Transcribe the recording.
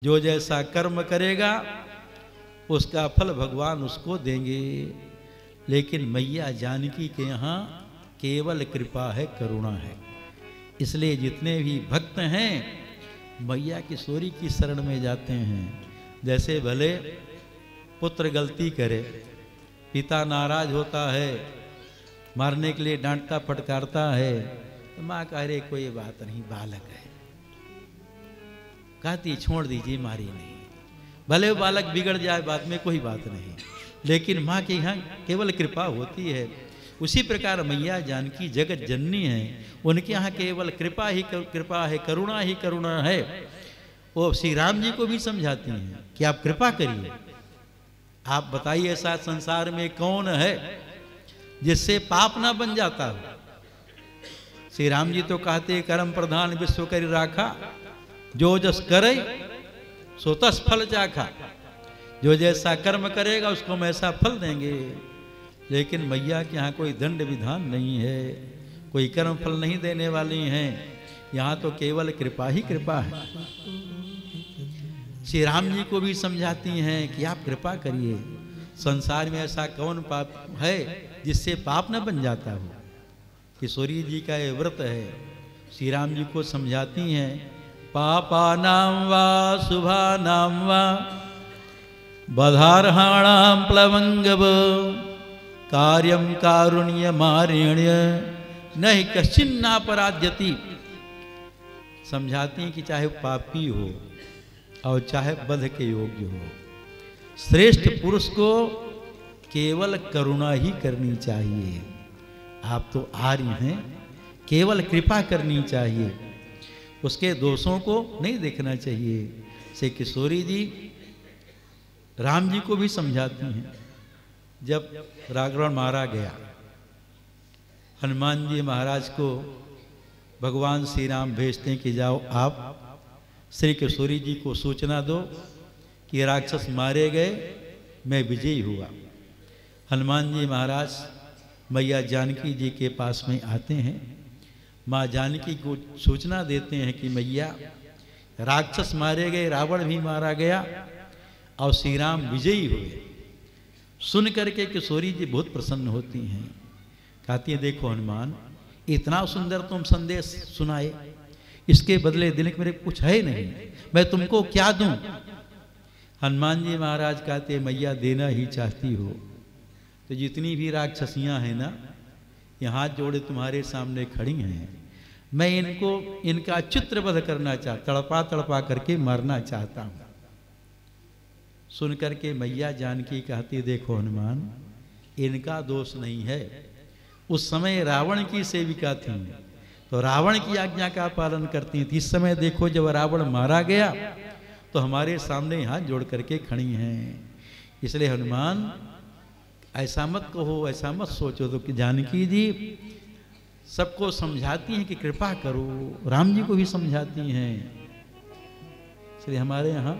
जो जैसा कर्म करेगा उसका फल भगवान उसको देंगे। लेकिन मैया जानकी के यहाँ केवल कृपा है, करुणा है। इसलिए जितने भी भक्त हैं मैया किशोरी की शरण में जाते हैं। जैसे भले पुत्र गलती करे, पिता नाराज होता है, मारने के लिए डांटता फटकारता है, तो माँ कह रही कोई बात नहीं, बालक है, कहती छोड़ दीजिए, मारी नहीं, भले वो बालक बिगड़ जाए बाद में, कोई बात नहीं। लेकिन माँ के यहाँ केवल कृपा होती है। उसी प्रकार मैया जानकी जगत जननी है, उनके यहाँ केवल कृपा ही कृपा है, करुणा ही करुणा है। वो श्री राम जी को भी समझाती हैं कि आप कृपा करिए, आप बताइए ऐसा संसार में कौन है जिससे पाप ना बन जाता हो। श्री राम जी तो कहते कर्म प्रधान विश्व कर राखा, जो जस करे सो तस फल चाखा। जो जैसा कर्म करेगा उसको हम ऐसा फल देंगे। लेकिन मैया के यहाँ कोई दंड विधान नहीं है, कोई कर्म फल नहीं देने वाली हैं। यहाँ तो केवल कृपा ही कृपा है। श्री राम जी को भी समझाती हैं कि आप कृपा करिए, संसार में ऐसा कौन पाप है जिससे पाप न बन जाता हो। किशोरी जी का ये व्रत है। श्री राम जी को समझाती हैं पापा नाम वा शुभा नाम वा बधारहाणाम प्लवंगव कार्यम कारुण्य मारिण्य नहीं कश्चिन्नापराध्यति। समझाती हैं कि चाहे पापी हो और चाहे वध के योग्य हो, श्रेष्ठ पुरुष को केवल करुणा ही करनी चाहिए। आप तो आर्य हैं, केवल कृपा करनी चाहिए, उसके दोषों को नहीं देखना चाहिए। से किशोरी जी राम जी को भी समझाती हैं। जब रावण मारा गया, हनुमान जी महाराज को भगवान श्री राम भेजते हैं कि जाओ आप श्री किशोरी जी को सूचना दो कि राक्षस मारे गए, मैं विजयी हुआ। हनुमान जी महाराज मैया जानकी जी के पास में आते हैं, माँ जानकी को सूचना देते हैं कि मैया राक्षस मारे गए, रावण भी मारा गया और श्री राम विजयी हुए। सुन करके किशोरी जी बहुत प्रसन्न होती हैं, कहती हैं देखो हनुमान, इतना सुंदर तुम संदेश सुनाए, इसके बदले दिल में मेरे कुछ है नहीं, मैं तुमको क्या दूं। हनुमान जी महाराज कहते मैया देना ही चाहती हो तो जितनी भी राक्षसियां हैं ना, ये हाथ जोड़े तुम्हारे सामने खड़ी हैं, मैं इनका चित्रवध करना चाहता, तड़पा तड़पा करके मारना चाहता हूं। सुन करके मैया जानकी कहती देखो हनुमान, इनका दोष नहीं है। उस समय रावण की सेविका थी तो रावण की आज्ञा का पालन करती थी। इस समय देखो जब रावण मारा गया तो हमारे सामने हाथ जोड़ करके खड़ी हैं। इसलिए हनुमान ऐसा मत कहो, ऐसा मत सोचो। तो कि जानकी जी सबको समझाती हैं कि कृपा करो, राम जी को भी समझाती हैं। इसलिए हमारे यहाँ